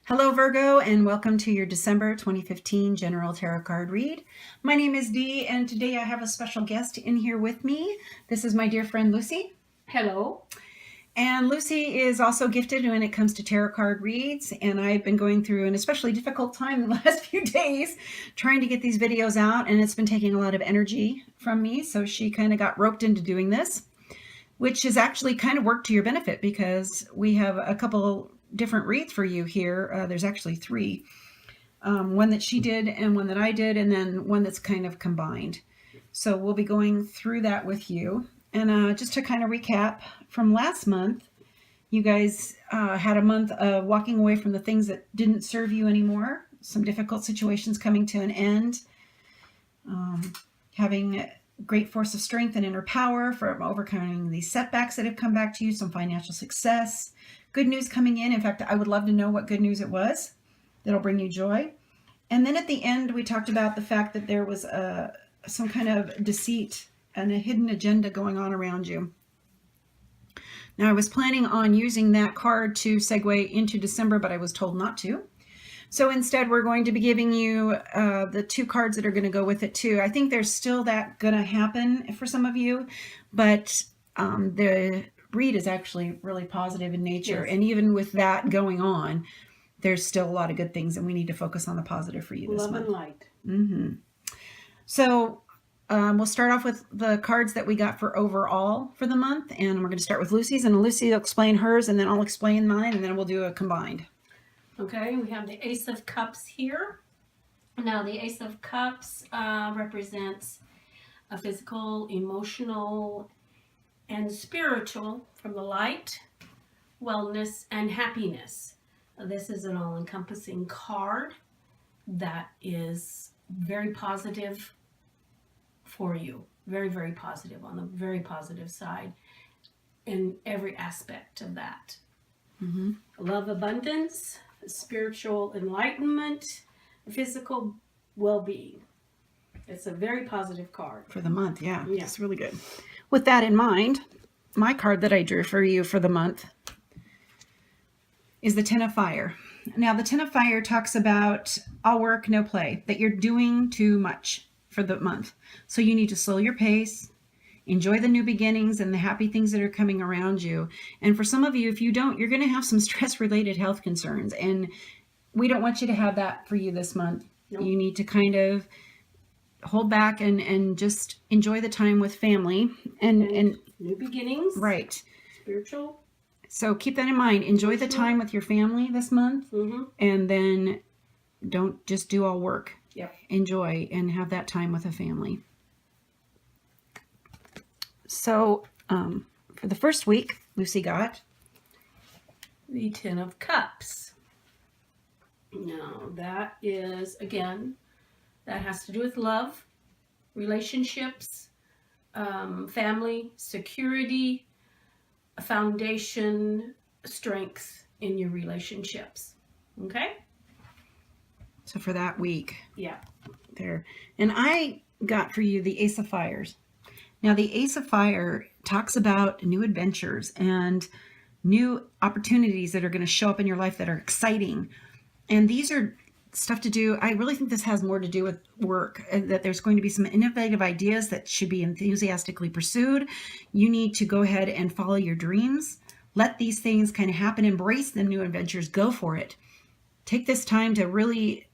Hello Virgo, and welcome to your December 2015 General Tarot Card Read. My name is Dee, and today I have a special guest in here with me. This is my dear friend Lucy. Hello. And Lucy is also gifted when it comes to tarot card reads, and I've been going through an especially difficult time in the last few days trying to get these videos out, and it's been taking a lot of energy from me, so she kind of got roped into doing this, which has actually kind of worked to your benefit because we have a couple different reads for you here. There's actually three. One that she did and one that I did, and then one that's kind of combined. So we'll be going through that with you. And just to kind of recap from last month, you guys had a month of walking away from the things that didn't serve you anymore, some difficult situations coming to an end, having great force of strength and inner power from overcoming these setbacks that have come back to you, some financial success, good news coming in. In fact, I would love to know what good news it was that'll bring you joy. And then at the end, we talked about the fact that there was some kind of deceit and a hidden agenda going on around you. Now, I was planning on using that card to segue into December, but I was told not to. So instead, we're going to be giving you the two cards that are going to go with it too. I think there's still that going to happen for some of you, but the read is actually really positive in nature. Yes. And even with that going on, there's still a lot of good things, and we need to focus on the positive for you this Love month. and light. Mm-hmm. So we'll start off with the cards that we got for overall for the month, and we're going to start with Lucy's, and Lucy will explain hers, and then I'll explain mine, and then we'll do a combined. Okay, we have the Ace of Cups here. Now, the Ace of Cups represents a physical, emotional, and spiritual from the light, wellness, and happiness. This is an all-encompassing card that is very positive for you. Very, very positive, on the very positive side in every aspect of that. Mm-hmm. Love abundance, spiritual enlightenment, physical well-being. It's a very positive card. For the month, yeah. Yeah. It's really good. With that in mind, my card that I drew for you for the month is the Ten of Fire. Now, the Ten of Fire talks about all work, no play, that you're doing too much for the month. So you need to slow your pace, enjoy the new beginnings and the happy things that are coming around you. And for some of you, if you don't, you're going to have some stress-related health concerns. And we don't want you to have that for you this month. Nope. You need to kind of hold back and just enjoy the time with family and new beginnings. Right. Spiritual. So keep that in mind. Enjoy the time with your family this month, Mm-hmm. and then don't just do all work. Yep. Enjoy and have that time with a family. So for the first week, Lucy got The Ten of Cups. Now, that is, again, that has to do with love, relationships, family, security, a foundation, strength in your relationships. Okay? so for that week. Yeah. There. And I got for you the Ace of Fires. Now, the Ace of Fire talks about new adventures and new opportunities that are going to show up in your life that are exciting. And these are stuff to do. I really think this has more to do with work, that there's going to be some innovative ideas that should be enthusiastically pursued. You need to go ahead and follow your dreams. Let these things kind of happen. Embrace the new adventures. Go for it. Take this time to really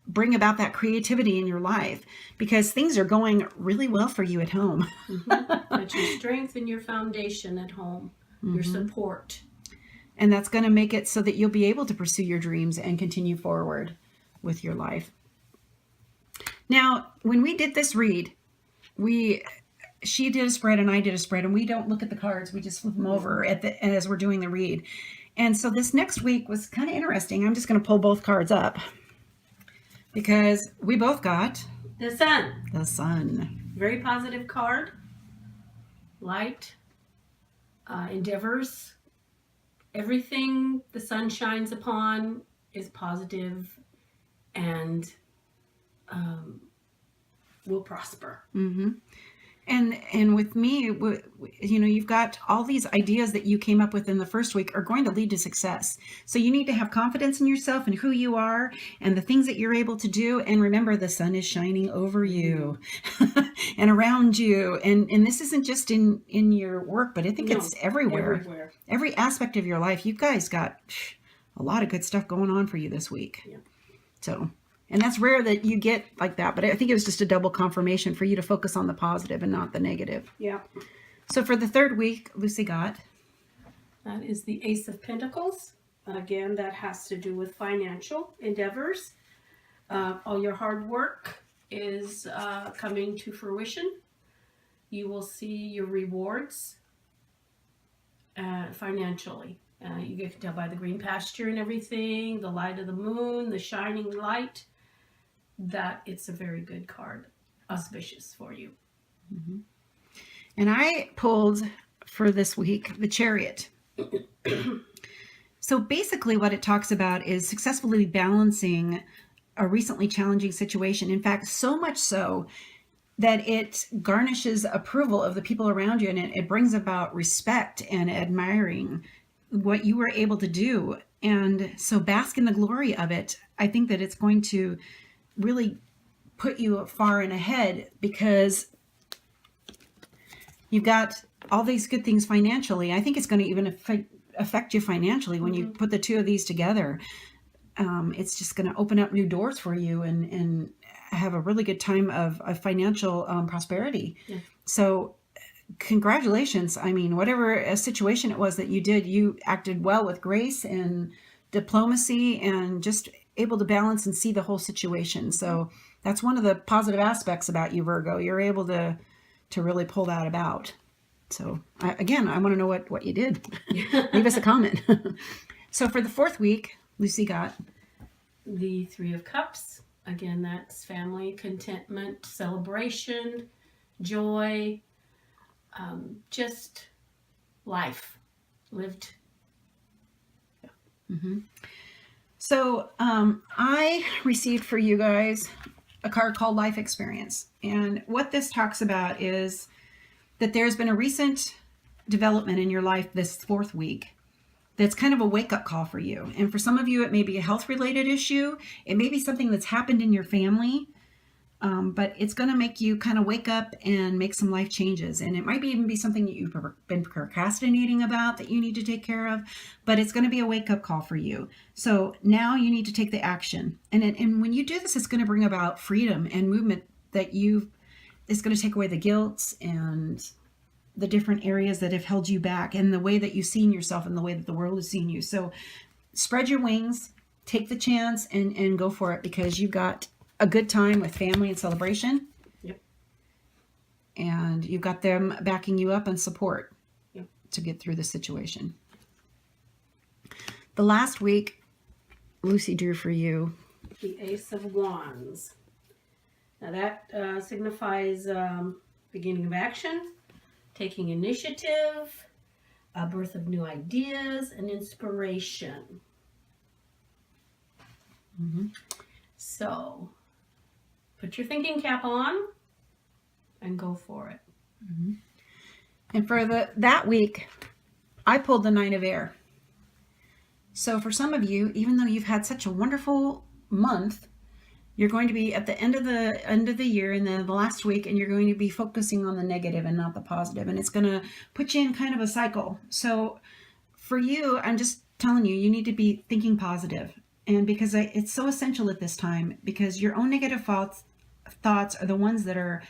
bring about that creativity in your life, because things are going really well for you at home. Mm-hmm. But your strength and your foundation at home, your support. And that's going to make it so that you'll be able to pursue your dreams and continue forward with your life. Now, when we did this read, she did a spread and I did a spread, and we don't look at the cards. We just flip them over as we're doing the read. And so this next week was kind of interesting. I'm just going to pull both cards up because we both got The Sun. the Sun. Very positive card. Light, endeavors. Everything the sun shines upon is positive and will prosper. Mm-hmm. And with me, you've got all these ideas that you came up with in the first week are going to lead to success. So you need to have confidence in yourself and who you are and the things that you're able to do. And remember, the sun is shining over you and around you. And this isn't just in your work, but I think it's everywhere. Every aspect of your life. You guys got a lot of good stuff going on for you this week. Yeah. So, and that's rare that you get like that, but I think it was just a double confirmation for you to focus on the positive and not the negative. Yeah. So for the third week, Lucy got? That is the Ace of Pentacles. Again, that has to do with financial endeavors. All your hard work is coming to fruition. You will see your rewards financially. You get to tell by the green pasture and everything, the light of the moon, the shining light, that it's a very good card, auspicious for you. Mm-hmm. And I pulled for this week the Chariot. So basically what it talks about is successfully balancing a recently challenging situation. In fact, so much so that it garnishes approval of the people around you, and it brings about respect and admiring what you were able to do. And so bask in the glory of it. I think that it's going to really put you far and ahead because you've got all these good things financially. I think it's going to even affect you financially when you put the two of these together. It's just going to open up new doors for you and have a really good time of financial prosperity. Yeah. So congratulations. I mean, whatever situation it was that you did, you acted well with grace and diplomacy and just able to balance and see the whole situation. So that's one of the positive aspects about you, Virgo. You're able to really pull that about. So I want to know what you did. Leave us a comment. So for the fourth week, Lucy got the Three of Cups. Again, that's family, contentment, celebration, joy, just life lived. Yeah. Mm-hmm. So I received for you guys a card called Life Experience. And what this talks about is that there's been a recent development in your life this fourth week that's kind of a wake-up call for you. And for some of you, it may be a health-related issue. It may be something that's happened in your family, but it's going to make you kind of wake up and make some life changes. And it might even be something that you've been procrastinating about that you need to take care of, but it's going to be a wake-up call for you. So now you need to take the action. And when you do this, it's going to bring about freedom and movement that it's going to take away the guilt and the different areas that have held you back and the way that you've seen yourself and the way that the world has seen you. So spread your wings, take the chance and go for it because you've got a good time with family and celebration. Yep. And you've got them backing you up and support to get through the situation. The last week, Lucy drew for you the Ace of Wands. Now that signifies beginning of action, taking initiative, a birth of new ideas, and inspiration. Mm-hmm. So, put your thinking cap on and go for it. Mm-hmm. And for that week, I pulled the Nine of Air. So for some of you, even though you've had such a wonderful month, you're going to be at the end of the year and then the last week, and you're going to be focusing on the negative and not the positive, and it's going to put you in kind of a cycle. So for you, I'm just telling you, you need to be thinking positive, and because it's so essential at this time, because your own negative thoughts are the ones that are,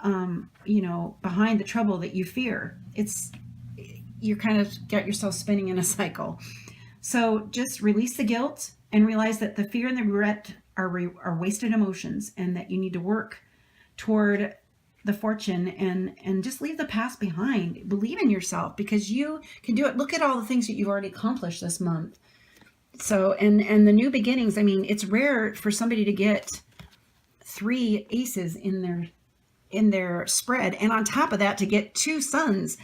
behind the trouble that you fear. You kind of get yourself spinning in a cycle. So just release the guilt and realize that the fear and the regret are wasted emotions, and that you need to work toward the fortune and just leave the past behind. Believe in yourself because you can do it. Look at all the things that you've already accomplished this month. So, and the new beginnings, I mean, it's rare for somebody to get 3 aces in their spread. And on top of that, to get 2 suns.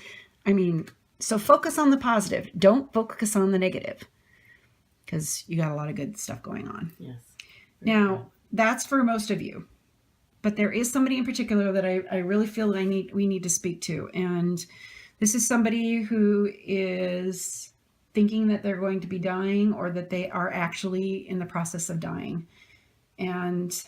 I mean, so focus on the positive. Don't focus on the negative because you got a lot of good stuff going on. Yes. Now, that's for most of you. but there is somebody in particular that I really feel we need to speak to. And this is somebody who is thinking that they're going to be dying, or that they are actually in the process of dying. And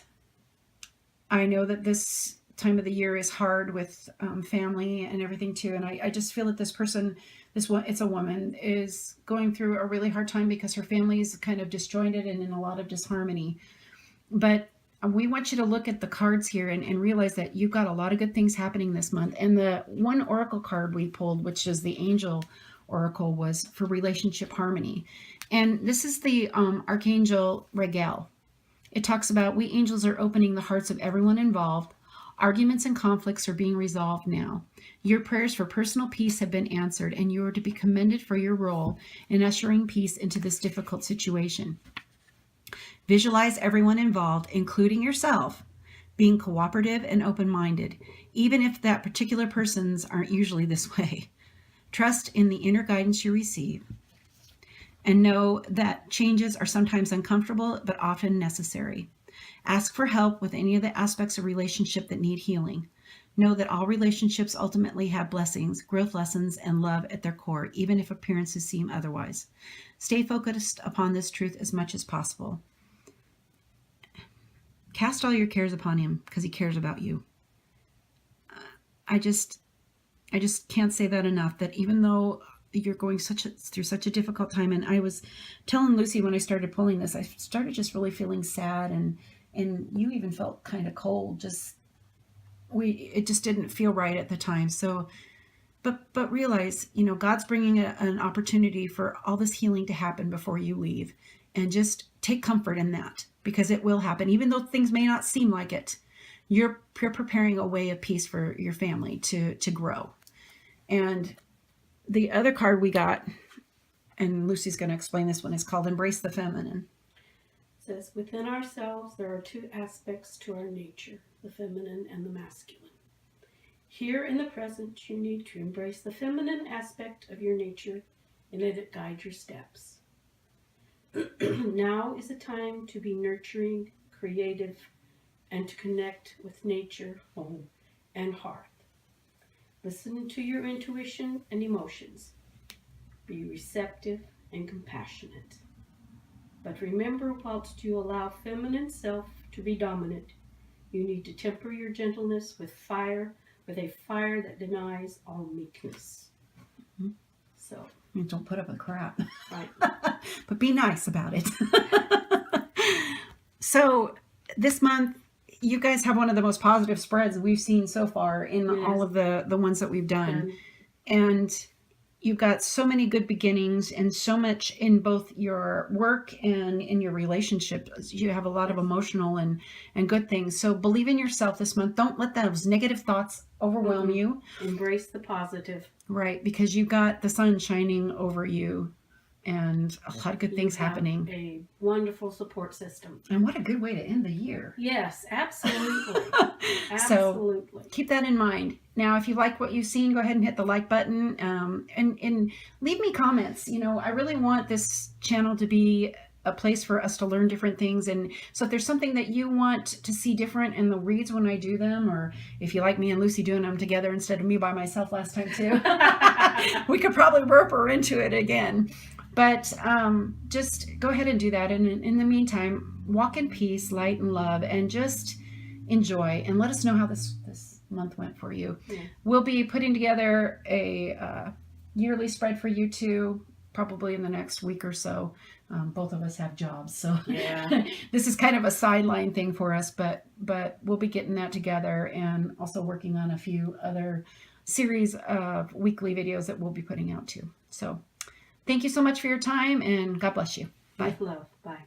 I know that this time of the year is hard with family and everything too. And I just feel that this person, it's a woman, is going through a really hard time because her family is kind of disjointed and in a lot of disharmony. But we want you to look at the cards here and realize that you've got a lot of good things happening this month. And the one oracle card we pulled, which is the angel oracle, was for relationship harmony. And this is the Archangel Regal. It talks about, we angels are opening the hearts of everyone involved. Arguments and conflicts are being resolved now. Your prayers for personal peace have been answered, and you are to be commended for your role in ushering peace into this difficult situation. Visualize everyone involved, including yourself, being cooperative and open-minded, even if that particular persons aren't usually this way. Trust in the inner guidance you receive, and know that changes are sometimes uncomfortable, but often necessary. Ask for help with any of the aspects of relationship that need healing. Know that all relationships ultimately have blessings, growth lessons, and love at their core, even if appearances seem otherwise. Stay focused upon this truth as much as possible. Cast all your cares upon him, because he cares about you. I just can't say that enough, that even though you're going through such a difficult time, and I was telling Lucy when I started pulling this, I started just really feeling sad, and you even felt kind of cold. It just didn't feel right at the time. So, but realize, God's bringing an opportunity for all this healing to happen before you leave, and just take comfort in that, because it will happen, even though things may not seem like it. You're preparing a way of peace for your family to grow. And the other card we got, and Lucy's going to explain this one, is called Embrace the Feminine. It says, within ourselves there are two aspects to our nature, the feminine and the masculine. Here in the present, you need to embrace the feminine aspect of your nature and let it guide your steps. Now is the time to be nurturing, creative, and to connect with nature, home, and hearth. Listen to your intuition and emotions. Be receptive and compassionate. But remember, whilst you allow feminine self to be dominant, you need to temper your gentleness with a fire that denies all meekness. Mm-hmm. So, don't put up with crap. Right. But be nice about it. So this month, you guys have one of the most positive spreads we've seen so far in all of the ones that we've done. And you've got so many good beginnings, and so much in both your work and in your relationships. You have a lot of emotional and good things. So believe in yourself this month. Don't let those negative thoughts overwhelm you. Embrace the positive. Right, because you've got the sun shining over you, and a lot of good things happening. A wonderful support system. And what a good way to end the year. Yes, absolutely. So keep that in mind. Now, if you like what you've seen, go ahead and hit the like button, and leave me comments. I really want this channel to be a place for us to learn different things. And so if there's something that you want to see different in the reads when I do them, or if you like me and Lucy doing them together instead of me by myself last time too, we could probably rope her into it again. But just go ahead and do that. And in the meantime, walk in peace, light, and love, and just enjoy. And let us know how this month went for you. Yeah. We'll be putting together a yearly spread for you too, probably in the next week or so. Both of us have jobs, so yeah. This is kind of a sideline thing for us, but we'll be getting that together, and also working on a few other series of weekly videos that we'll be putting out too. So thank you so much for your time, and God bless you. Bye. With love. Bye.